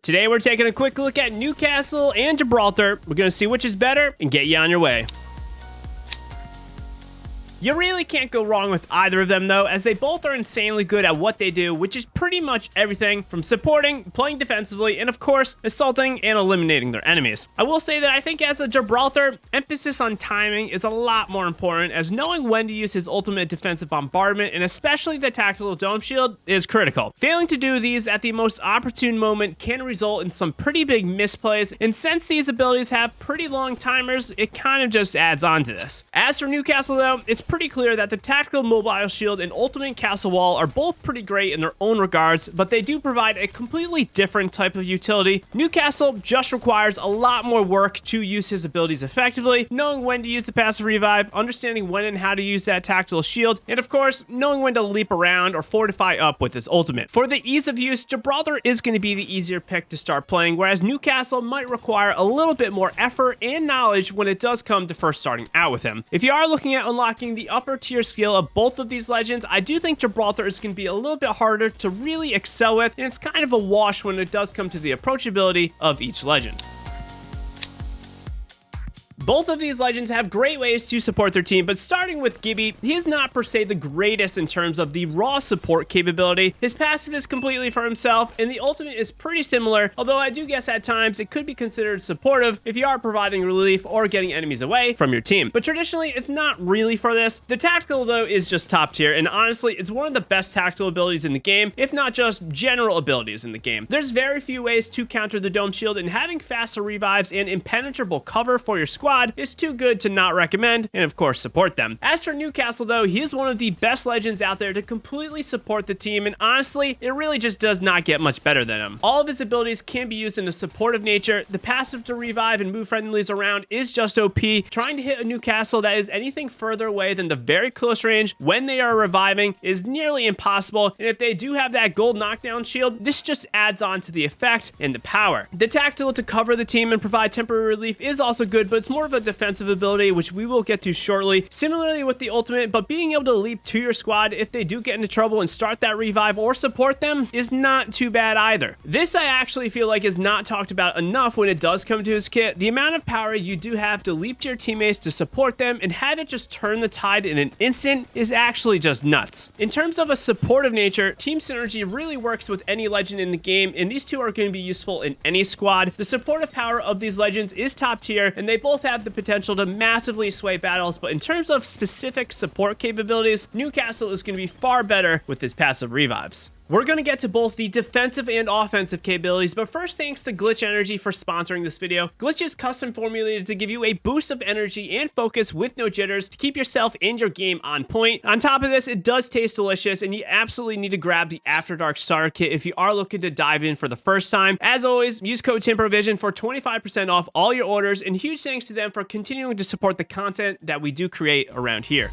Today we're taking a quick look at Newcastle and Gibraltar. We're going to see which is better and get you on your way. You really can't go wrong with either of them though, as they both are insanely good at what they do, which is pretty much everything from supporting, playing defensively, and of course, assaulting and eliminating their enemies. I will say that I think as a Gibraltar, emphasis on timing is a lot more important, as knowing when to use his ultimate defensive bombardment, and especially the tactical dome shield, is critical. Failing to do these at the most opportune moment can result in some pretty big misplays, and since these abilities have pretty long timers, it kind of just adds on to this. As for Newcastle though, it's pretty clear that the tactical mobile shield and ultimate castle wall are both pretty great in their own regards, but they do provide a completely different type of utility. Newcastle just requires a lot more work to use his abilities effectively, knowing when to use the passive revive, understanding when and how to use that tactical shield, and of course, knowing when to leap around or fortify up with his ultimate. For the ease of use, Gibraltar is going to be the easier pick to start playing, whereas Newcastle might require a little bit more effort and knowledge when it does come to first starting out with him. If you are looking at unlocking the upper tier skill of both of these legends, I do think Gibraltar is going to be a little bit harder to really excel with, and it's kind of a wash when it does come to the approachability of each legend. Both of these legends have great ways to support their team, but starting with Gibby, he is not per se the greatest in terms of the raw support capability. His passive is completely for himself, and the ultimate is pretty similar, although I do guess at times it could be considered supportive if you are providing relief or getting enemies away from your team. But traditionally, it's not really for this. The tactical, though, is just top tier, and honestly, it's one of the best tactical abilities in the game, if not just general abilities in the game. There's very few ways to counter the dome shield, and having faster revives and impenetrable cover for your squad is too good to not recommend and of course support them. As for Newcastle though, he is one of the best legends out there to completely support the team, and honestly it really just does not get much better than him. All of his abilities can be used in a supportive nature. The passive to revive and move friendlies around is just OP. Trying to hit a Newcastle that is anything further away than the very close range when they are reviving is nearly impossible, and if they do have that gold knockdown shield, this just adds on to the effect and the power. The tactical to cover the team and provide temporary relief is also good, but it's more of a defensive ability, which we will get to shortly. Similarly with the ultimate, but being able to leap to your squad if they do get into trouble and start that revive or support them is not too bad either. This I actually feel like is not talked about enough when it does come to his kit. The amount of power you do have to leap to your teammates to support them and have it just turn the tide in an instant is actually just nuts. In terms of a supportive nature, team synergy really works with any legend in the game, and these two are going to be useful in any squad. The supportive power of these legends is top tier, and they both have the potential to massively sway battles, but in terms of specific support capabilities, Newcastle is going to be far better with his passive revives. We're going to get to both the defensive and offensive capabilities, but first thanks to Glitch Energy for sponsoring this video. Glitch is custom formulated to give you a boost of energy and focus with no jitters to keep yourself and your game on point. On top of this, it does taste delicious, and you absolutely need to grab the After Dark starter kit if you are looking to dive in for the first time. As always, use code TimProVision for 25% off all your orders, and huge thanks to them for continuing to support the content that we do create around here.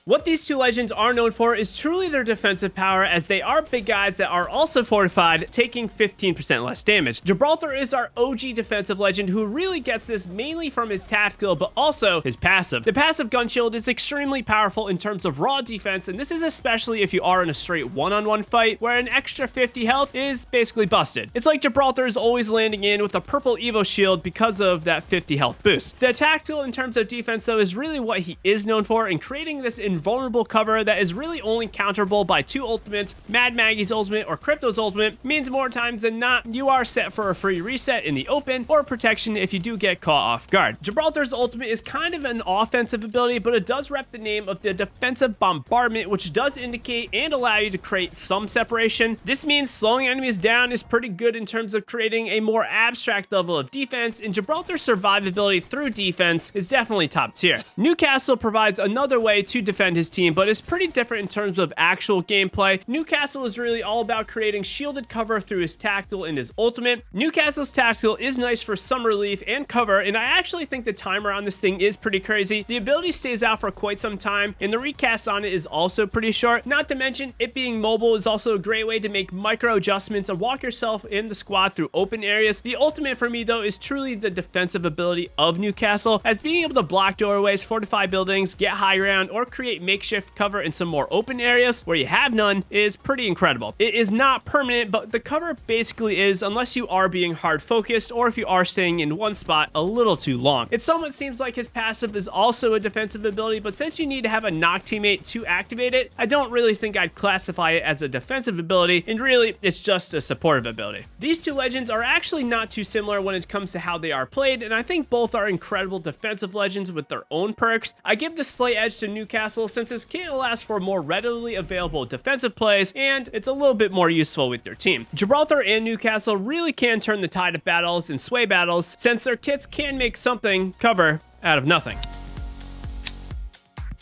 What these two legends are known for is truly their defensive power, as they are big guys that are also fortified, taking 15% less damage. Gibraltar is our OG defensive legend who really gets this mainly from his tactical, but also his passive. The passive gun shield is extremely powerful in terms of raw defense, and this is especially if you are in a straight one-on-one fight where an extra 50 health is basically busted. It's like Gibraltar is always landing in with a purple Evo shield because of that 50 health boost. The tactical in terms of defense though is really what he is known for, in creating this invulnerable cover that is really only counterable by two ultimates. Mad Maggie's ultimate or Crypto's ultimate means more times than not you are set for a free reset in the open or protection if you do get caught off guard. Gibraltar's ultimate is kind of an offensive ability, but it does rep the name of the defensive bombardment, which does indicate and allow you to create some separation. This means slowing enemies down is pretty good in terms of creating a more abstract level of defense, and Gibraltar's survivability through defense is definitely top tier. Newcastle provides another way to defend his team, but is pretty different in terms of actual gameplay. Newcastle is really all about creating shielded cover through his tactical and his ultimate. Newcastle's tactical is nice for some relief and cover, and I actually think the timer on this thing is pretty crazy. The ability stays out for quite some time, and the recast on it is also pretty short. Not to mention, it being mobile is also a great way to make micro adjustments and walk yourself in the squad through open areas. The ultimate for me though is truly the defensive ability of Newcastle, as being able to block doorways, fortify buildings, get high ground, or create create makeshift cover in some more open areas where you have none is pretty incredible. It is not permanent, but the cover basically is unless you are being hard focused or if you are staying in one spot a little too long. It somewhat seems like his passive is also a defensive ability, but since you need to have a knock teammate to activate it, I don't really think I'd classify it as a defensive ability, and really it's just a supportive ability. These two legends are actually not too similar when it comes to how they are played, and I think both are incredible defensive legends with their own perks. I give the slight edge to Newcastle since his kit allows for more readily available defensive plays, and it's a little bit more useful with your team. Gibraltar and Newcastle really can turn the tide of battles and sway battles since their kits can make something cover out of nothing.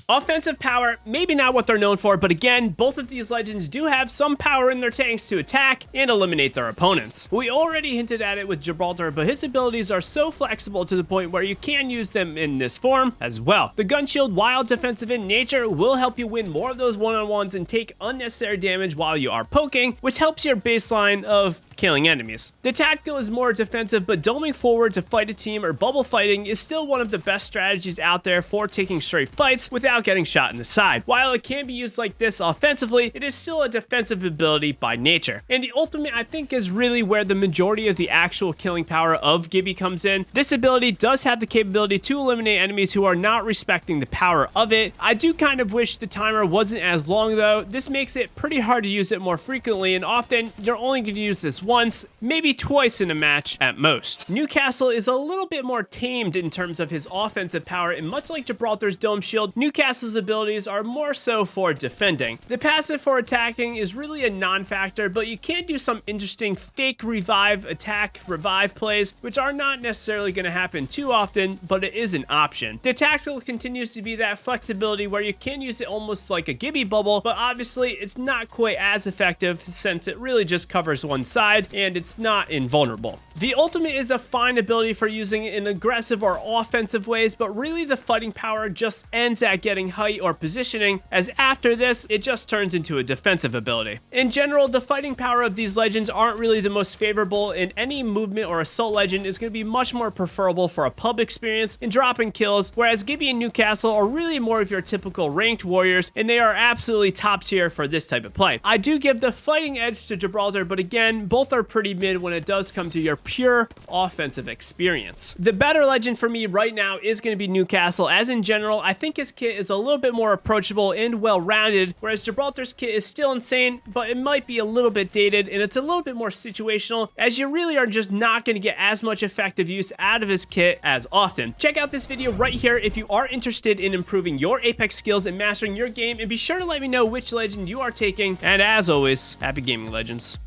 Offensive power, maybe not what they're known for, but again, both of these legends do have some power in their tanks to attack and eliminate their opponents. We already hinted at it with Gibraltar, but his abilities are so flexible to the point where you can use them in this form as well. The gun shield, while defensive in nature, will help you win more of those one-on-ones and take unnecessary damage while you are poking, which helps your baseline of killing enemies. The tactical is more defensive, but doming forward to fight a team or bubble fighting is still one of the best strategies out there for taking straight fights without getting shot in the side. While it can be used like this offensively, it is still a defensive ability by nature. And the ultimate, I think, is really where the majority of the actual killing power of Gibby comes in. This ability does have the capability to eliminate enemies who are not respecting the power of it. I do kind of wish the timer wasn't as long though. This makes it pretty hard to use it more frequently, and often you're only going to use this once, maybe twice in a match at most. Newcastle is a little bit more tamed in terms of his offensive power, and much like Gibraltar's dome shield, Newcastle's abilities are more so for defending. The passive for attacking is really a non-factor, but you can do some interesting fake revive, attack, revive plays, which are not necessarily going to happen too often, but it is an option. The tactical continues to be that flexibility where you can use it almost like a Gibby bubble, but obviously it's not quite as effective since it really just covers one side and it's not invulnerable. The ultimate is a fine ability for using it in aggressive or offensive ways, but really the fighting power just ends at getting height or positioning, as after this it just turns into a defensive ability. In general, the fighting power of these legends aren't really the most favorable, and any movement or assault legend is going to be much more preferable for a pub experience and dropping kills, whereas Gibby and Newcastle are really more of your typical ranked warriors, and they are absolutely top tier for this type of play. I do give the fighting edge to Gibraltar, but again, both are pretty mid when it does come to your pure offensive experience. The better legend for me right now is going to be Newcastle, as in general, I think his kit is a little bit more approachable and well-rounded, whereas Gibraltar's kit is still insane, but it might be a little bit dated, and it's a little bit more situational, as you really are just not going to get as much effective use out of his kit as often. Check out this video right here if you are interested in improving your Apex skills and mastering your game, and be sure to let me know which legend you are taking, and as always, happy gaming, legends.